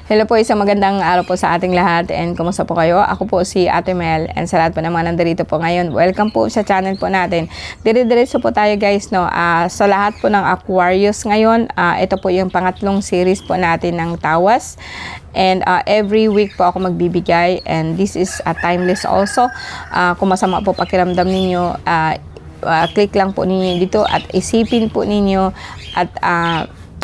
Hello po, isang magandang araw po sa ating lahat and kumusta po kayo? Ako po si Ate Mel and sa lahat po ng mga nandito po ngayon, welcome po sa channel po natin. Dire-diretso po tayo guys, no? Sa lahat po ng Aquarius ngayon, ito po yung pangatlong series po natin ng tawas. And every week po ako magbibigay and this is timeless also. Kung masama po pakiramdam ninyo, click lang po ninyo dito at isipin po ninyo at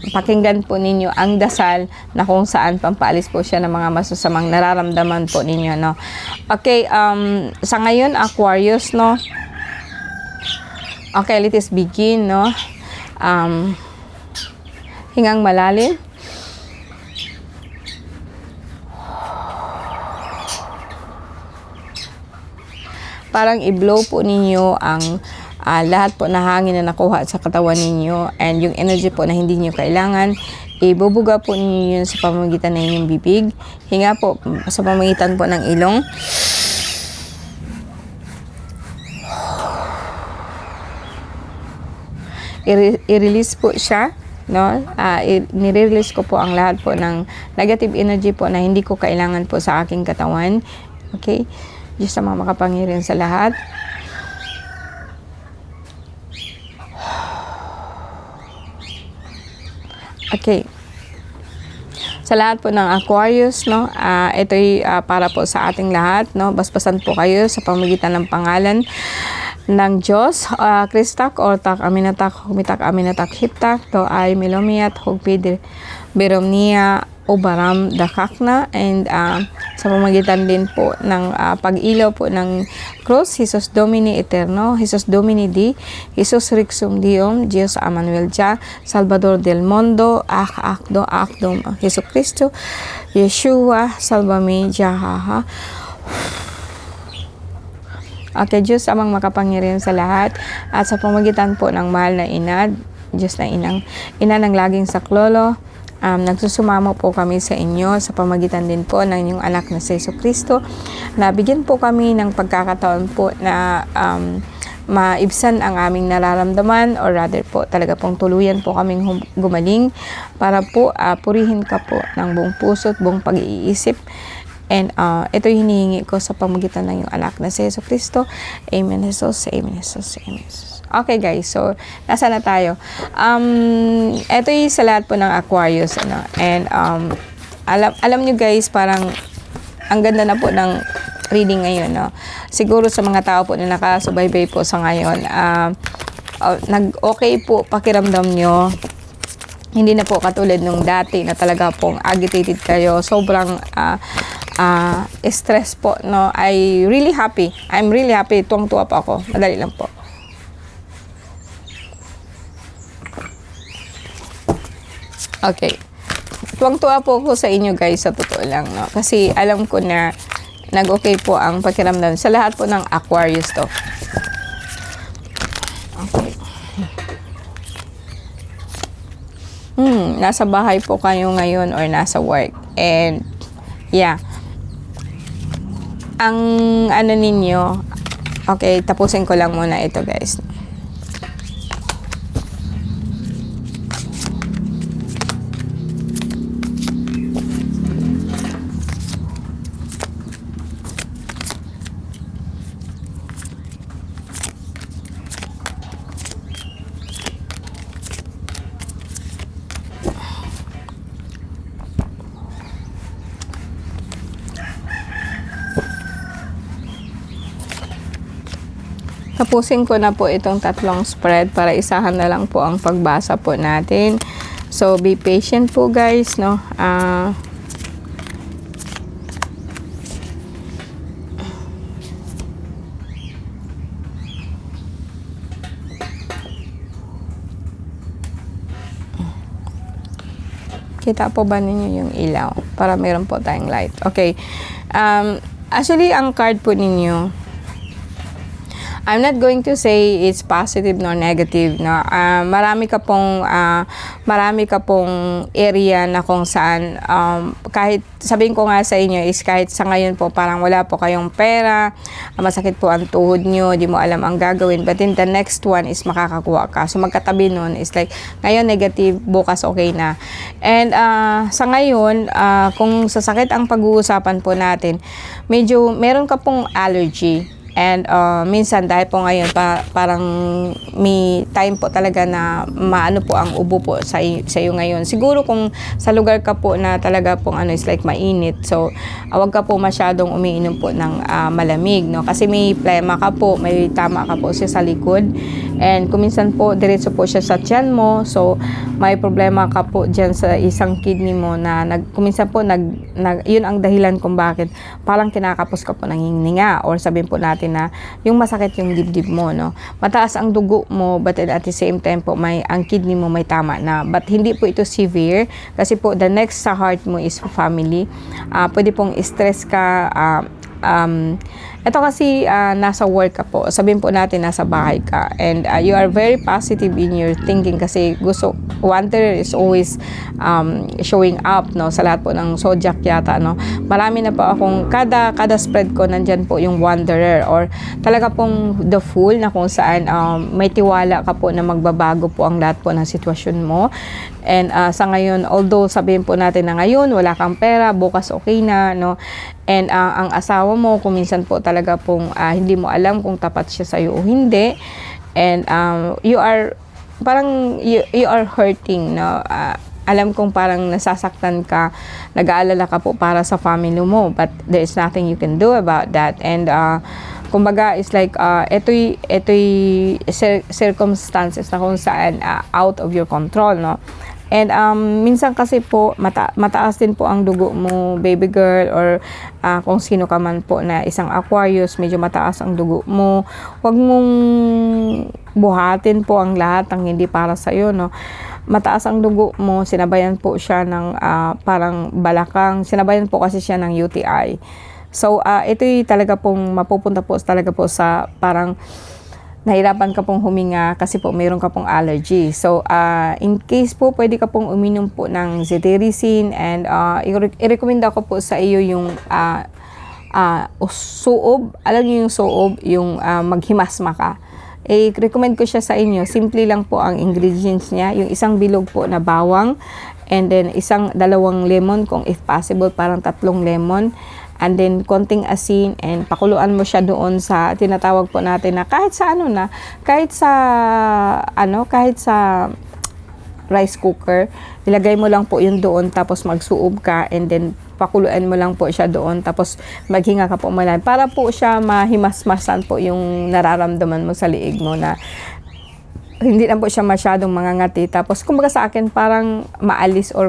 pakinggan po ninyo ang dasal na kung saan pampaalis po siya ng mga masasamang nararamdaman po ninyo, no? Okay, sa ngayon Aquarius, no? Okay, let us begin, no? Hingang malalim. Parang i-blow po ninyo ang lahat po na hangin na nakuha sa katawan ninyo and yung energy po na hindi nyo kailangan, ibubuga po ninyo yun sa pamamagitan ng inyong bibig. Hinga po sa pamamagitan po ng ilong. I-release po siya, no? Nire-release ko po ang lahat po ng negative energy po na hindi ko kailangan po sa aking katawan. Okay? Diyos sa mga makapangyarihan sa lahat. Okay. Sa lahat po ng Aquarius, no, ito'y para po sa ating lahat, no. Basbasan po kayo sa pamamagitan ng pangalan ng Diyos. Kristak, Ortak, Aminatak, Humitak, Aminatak, Hiptak, to ay Melomiat, Hugpid, Beromnia, Ubaram, Dakakna, and sa pamamagitan din po ng pag-ilaw po ng cross, Jesus Domini Eterno, Jesus Domini Di, Jesus Rixum Dium, Dios Amanuel Jah, Salvador del Mundo, Akdo, Jesu Cristo, Yeshua, Salvame, Jahaha. Okay, Diyos amang makapangyarihan sa lahat at sa pamamagitan po ng mahal na ina, Diyos na ina ng laging saklolo, nagsusumamo po kami sa inyo sa pamagitan din po ng inyong anak na si Jesu Cristo. Nabigyan po kami ng pagkakataon po na maibsan ang aming nararamdaman or rather po talaga pong tuluyan po kaming gumaling para po purihin ka po ng buong puso at buong pag-iisip. And ito hinihingi ko sa pamagitan ng iyong anak na si Jesu Cristo. Amen, Jesus. Amen, Jesus. Amen, Jesus. Okay guys, so nasa na tayo? Ito yung sa lahat po ng Aquarius, ano? And alam nyo guys, parang ang ganda na po ng reading ngayon, no? Siguro sa mga tao po na nakasubaybay po sa ngayon, nag-okay po pakiramdam nyo. Hindi na po katulad nung dati na talaga pong agitated kayo. Sobrang stress po, no? I'm really happy. Tuwang-tuwa po ako. Madali lang po. Okay. Tuwang-tuwa po ako sa inyo guys, sa totoo lang, no? Kasi alam ko na nag-okay po ang pakiramdam sa lahat po ng Aquarius to. Okay. Nasa bahay po kayo ngayon or nasa work. And, yeah. Ang ano ninyo, okay, tapusin ko lang muna ito guys. Tapusin ko na po itong tatlong spread para isahan na lang po ang pagbasa po natin. So, be patient po guys, no? Kita po ba ninyo yung ilaw? Para meron po tayong light. Okay. Actually, ang card po ninyo, I'm not going to say it's positive nor negative, no. Marami ka pong area na kung saan kahit sabihin ko nga sa inyo is kahit sa ngayon po parang wala po kayong pera, masakit po ang tuhod nyo, di mo alam ang gagawin, but in the next one is makakakuha ka. So magkatabi nun is like ngayon negative, bukas okay na. And sa ngayon, kung sa sakit ang pag-uusapan po natin, medyo meron ka pong allergy. And minsan dahil po ngayon parang may time po talaga na maano po ang ubo po sa iyo ngayon. Siguro kung sa lugar ka po na talaga pong is like mainit, so wag ka po masyadong umiinom po ng malamig, no? Kasi may plema ka po, may tama ka po siya sa likod. And kung minsan po diretso po siya sa tiyan mo, so may problema ka po diyan sa isang kidney mo na kung minsan po yun ang dahilan kung bakit parang kinakapos ka po ng hininga, or sabihin po natin na yung masakit yung dibdib mo, no? Mataas ang dugo mo, but at the same time po ang kidney mo may tama na, but hindi po ito severe kasi po the next sa heart mo is family. Pwede pong stress ka. Ito kasi nasa work ka po, sabihin po natin nasa bahay ka, and you are very positive in your thinking kasi wanderer is always showing up, no, sa lahat po ng zodiac yata, no. Marami na po akong kada spread ko nandyan po yung wanderer, or talaga pong the fool na kung saan may tiwala ka po na magbabago po ang lahat po ng sitwasyon mo. And sa ngayon, although sabihin po natin na ngayon wala kang pera, bukas okay na, no. And ang asawa mo kung minsan po talaga pong hindi mo alam kung tapat siya sa iyo o hindi. And you are hurting, no. Alam kong parang nasasaktan ka, nag-aalala ka po para sa family mo, but there is nothing you can do about that. And kumbaga is like ito'y circumstances na kung saan out of your control, no. And minsan kasi po mataas din po ang dugo mo, baby girl, or kung sino ka man po na isang Aquarius, medyo mataas ang dugo mo. Huwag mong buhatin po ang lahat ng hindi para sa iyo, no. Mataas ang dugo mo, sinabayan po siya ng parang balakang, sinabayan po kasi siya ng UTI. So ito'y talaga pong mapupunta po talaga po sa parang nahirapan ka pong huminga kasi po mayroon ka pong allergy. So, in case po, pwede ka pong uminom po ng cetirizine, and i-recommend ako po sa iyo yung suob. Alam niyo yung suob, yung maghimasma ka. I-recommend ko siya sa inyo. Simple lang po ang ingredients niya. Yung isang bilog po na bawang, and then dalawang lemon kung if possible, parang 3 lemon. And then konting asin, and pakuluan mo siya doon sa tinatawag po natin na kahit sa rice cooker, ilagay mo lang po yun doon, tapos magsuob ka, and then pakuluan mo lang po siya doon, tapos maghinga ka po malan para po siya mahimasmasan po yung nararamdaman mo sa liig mo, na hindi na po siya masyadong mangangati. Tapos kumbaga sa akin parang maalis or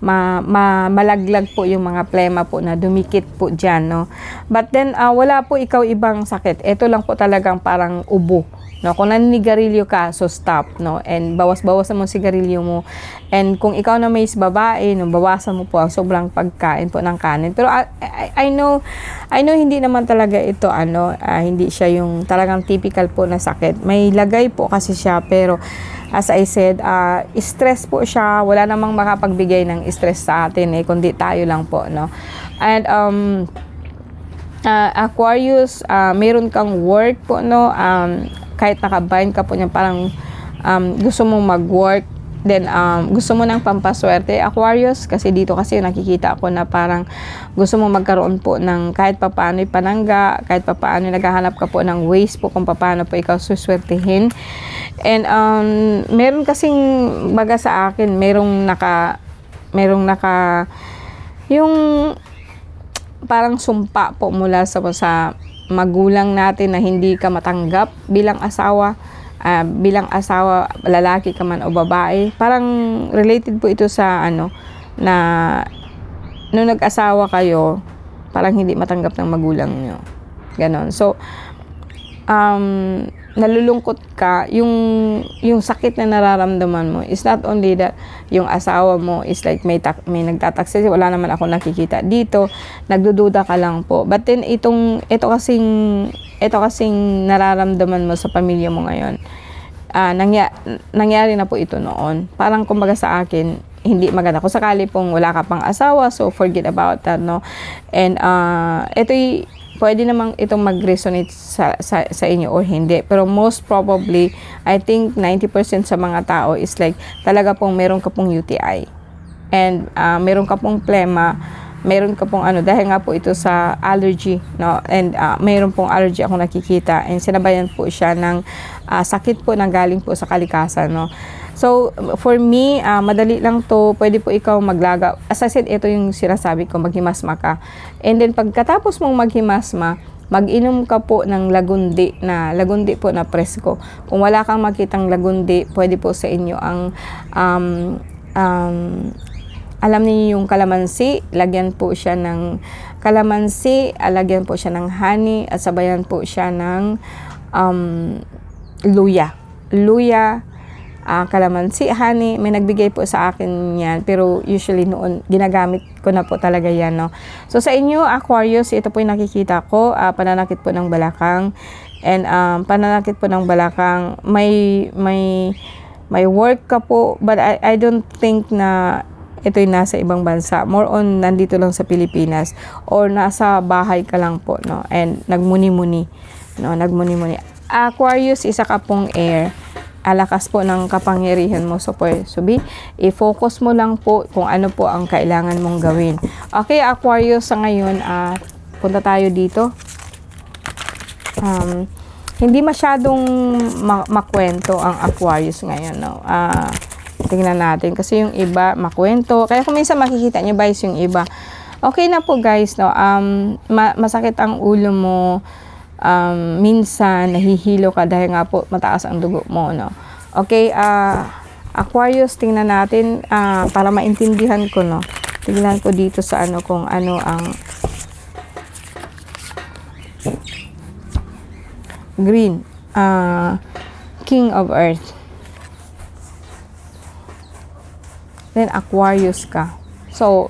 malaglag po yung mga plema po na dumikit po dyan, no. But then wala po ikaw ibang sakit. Ito lang po talagang parang ubo, no. Kung naninigarilyo ka, so stop, no. And bawas-bawasan mo sigarilyo mo. And kung ikaw na may babae, no, bawasan mo po ang sobrang pagkain po ng kanin. Pero I know hindi naman talaga ito hindi siya yung talagang typical po na sakit. May lagay po kasi siya, pero as I said, stress po siya. Wala namang makapagbigay ng stress sa atin kundi tayo lang po, no. And Aquarius, meron kang work po, no. Kahit nakabind ka po niya, parang gusto mong mag-work, then gusto mo ng pampaswerte, Aquarius, kasi dito kasi nakikita ako na parang gusto mo magkaroon po ng kahit papaano'y panangga, kahit papaano naghahanap ka po ng ways po kung paano po ikaw suswertehin. And meron kasing baga sa akin, merong naka yung parang sumpa po mula sa magulang natin na hindi ka matanggap bilang asawa, lalaki ka man o babae. Parang related po ito sa na nung nag-asawa kayo, parang hindi matanggap ng magulang nyo. Ganon. So, nalulungkot ka, yung sakit na nararamdaman mo is not only that yung asawa mo is like may nagtataksil, wala naman ako nakikita dito, nagdududa ka lang po. But then ito kasing nararamdaman mo sa pamilya mo ngayon. Nangyari na po ito noon. Parang kumbaga sa akin, hindi maganda. Kung sakali pong wala ka pang asawa, so forget about that, no? And pwede namang itong mag-resonate sa inyo or hindi. Pero most probably, I think 90% sa mga tao is like, talaga pong meron ka pong UTI. And meron ka pong plema, meron ka pong dahil nga po ito sa allergy, no? And meron pong allergy ako nakikita. And sinabayan po siya ng sakit po nang galing po sa kalikasan, no? So, for me, madali lang to. Pwede po ikaw maglaga. As I said, ito yung sinasabi ko, maghimasma ka. And then, pagkatapos mong maghimasma, mag-inom ka po ng lagundi po na presko. Kung wala kang makitang lagundi, pwede po sa inyo ang, alam niyo yung kalamansi, lagyan po siya ng kalamansi, lagyan po siya ng honey, at sabayan po siya ng luya, kalamansi, honey. May nagbigay po sa akin yan, pero usually noon ginagamit ko na po talaga yan, no? So sa inyo Aquarius, ito po yung nakikita ko, pananakit po ng balakang. And pananakit po ng balakang, may work ka po, but I don't think na ito'y nasa ibang bansa. More on nandito lang sa Pilipinas or nasa bahay ka lang po, no? And nagmuni-muni, no? Nagmuni-muni. Aquarius, isa ka pong air. Alakas po ng kapangyarihan mo. So, i-focus mo lang po kung ano po ang kailangan mong gawin. Okay, Aquarius, sa ngayon, punta tayo dito. Hindi masyadong makwento ang Aquarius ngayon, no? Tingnan natin. Kasi yung iba, makwento. Kaya kung minsan makikita nyo, guys, yung iba. Okay na po, guys, no? Masakit ang ulo mo. Minsan nahihilo ka dahil nga po mataas ang dugo mo, no? Okay, Aquarius, tingnan natin para maintindihan ko, no? Tingnan ko dito sa kung ano ang green, King of Earth. Then Aquarius ka. So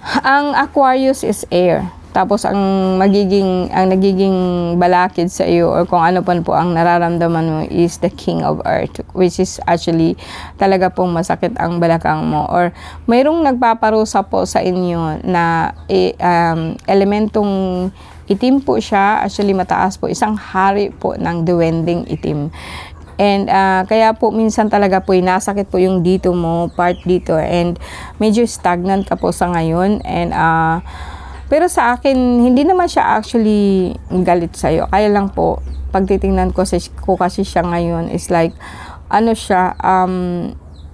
ang Aquarius is air. Tapos ang nagiging balakid sa iyo or kung ano po ang nararamdaman mo is the King of Earth, which is actually talaga pong masakit ang balakang mo, or mayroong nagpaparusa po sa inyo na elementong itim po siya. Actually mataas po, isang hari po ng duwending itim. And kaya po minsan talaga po nasakit po yung dito mo, part dito, and medyo stagnant ka po sa ngayon. And pero sa akin, hindi naman siya actually galit sa'yo. Kaya lang po, pagtitingnan ko kasi siya ngayon is like,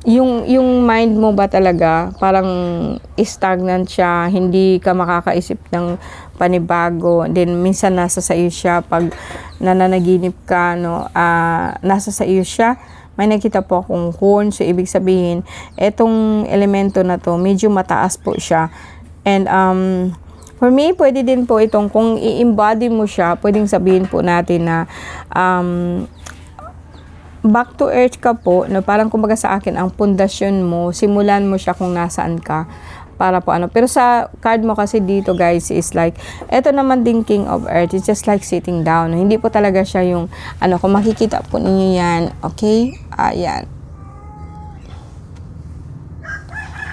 yung mind mo ba talaga, parang stagnant siya, hindi ka makakaisip ng panibago. Then, minsan nasa sa iyo siya, pag nananaginip ka, no, nasa sa iyo siya. May nakita po akong horn, so ibig sabihin, etong elemento na to, medyo mataas po siya. And, for me, pwede din po itong, kung i-embody mo siya, pwedeng sabihin po natin na back to earth ka po, no? Parang kumbaga sa akin, ang pundasyon mo, simulan mo siya kung nasaan ka, para po Pero sa card mo kasi dito, guys, is like, eto naman din King of Earth, it's just like sitting down. No? Hindi po talaga siya yung, kung makikita po ninyo yan, okay? Ayan.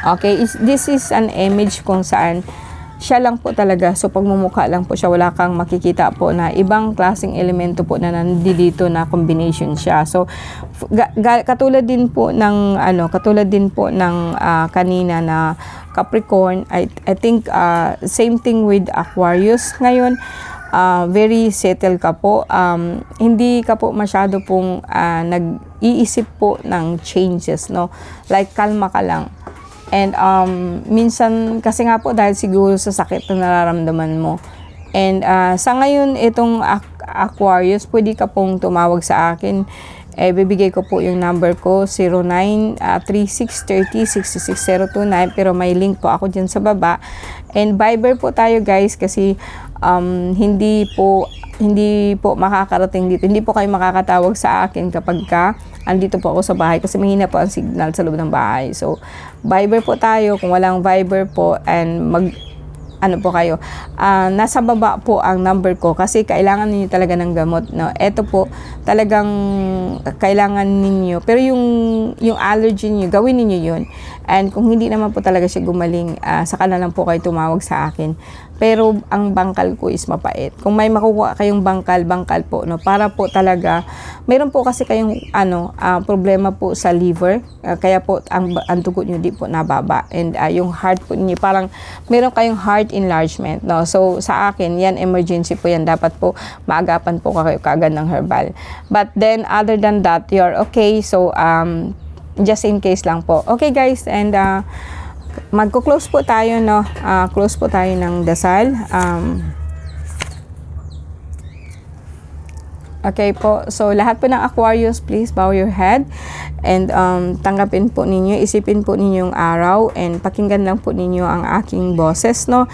Okay, this is an image kung saan, siya lang po talaga. So, pagmumukha lang po siya. Wala kang makikita po na ibang klaseng elemento po na nandito na combination siya. So, katulad din po ng, kanina na Capricorn, I think, same thing with Aquarius. Ngayon, very settled ka po. Hindi ka po masyado pong nag-iisip po ng changes, no? Like, kalma ka lang. And minsan kasi nga po dahil siguro sa sakit na nararamdaman mo. And sa ngayon itong Aquarius, pwede ka pong tumawag sa akin. Bibigay ko po yung number ko, 0936306629, pero may link po ako dyan sa baba. And Viber po tayo, guys, kasi hindi po makakarating dito. Hindi po kayo makakatawag sa akin kapag andito po ako sa bahay kasi mahina po ang signal sa loob ng bahay. So, Viber po tayo. Kung walang Viber po and ano po kayo, nasa baba po ang number ko kasi kailangan niyo talaga ng gamot, no? Ito po talagang kailangan ninyo, pero yung allergy niyo, gawin niyo yun. And kung hindi naman po talaga siya gumaling, saka na lang po kayo tumawag sa akin. Pero ang bangkal ko is mapait. Kung may makukuha kayong bangkal po, no, para po talaga, meron po kasi kayong problema po sa liver, kaya po ang dugo niyo di po nababa, and yung heart po niyo parang meron kayong heart enlargement, no. So sa akin yan, emergency po yan, dapat po maagapan po kayo kagad ng herbal. But then other than that, you're okay. So just in case lang po. Okay guys, and magko-close po tayo, no. Close po tayo ng dasal. Okay po. So lahat po ng Aquarius, please bow your head and tanggapin po ninyo, isipin po ninyo yung araw and pakinggan lang po ninyo ang aking boses, no.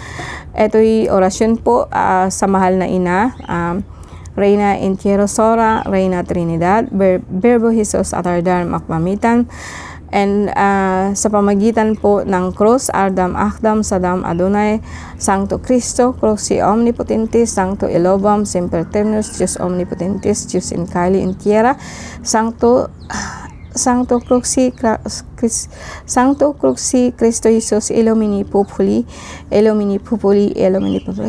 Ito'y orasyon po sa mahal na ina, Reina Entierro Sora, Reina Trinidad, Verbo Jesus Atardar Makmamitan, and sa pamagitan po ng Cross, Ardam Akdam Sadam Adonai, Sancto Cristo, Cruci Omnipotentis, Sancto Elobam, Semper Terminus, Deus Omnipotentis, Deus in Cali in Tierra, Sancto Cruci Cristo Jesus, Illumini Populi,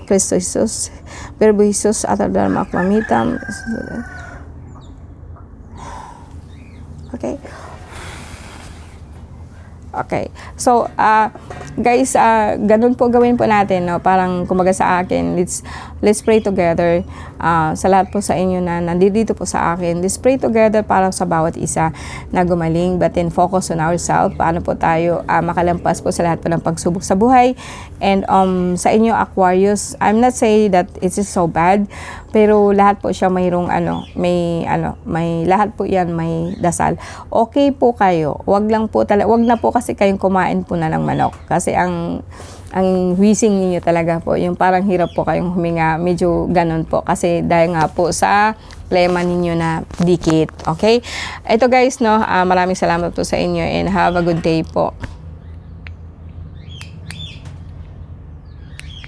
Cristo Jesus, Verbo Jesus Atardar Makmamitam. Okay. So, guys, ganun po gawin po natin, no? Parang kumbaga sa akin, let's pray together. Sa lahat po sa inyo na nandito po sa akin, let's pray together para sa bawat isa na gumaling, but then focus on ourselves. Paano po tayo makalampas po sa lahat po ng pagsubok sa buhay. And sa inyo, Aquarius, I'm not saying that it is so bad, pero lahat po siya mayroong may lahat po yan may dasal. Okay po kayo. Wag na po kasi kayong kumain po na ng manok. Kasi ang wheezing niyo talaga po, yung parang hirap po kayong huminga, medyo ganun po. Kasi dahil nga po sa plema ninyo na dikit. Okay? Ito guys, no, maraming salamat po sa inyo and have a good day po.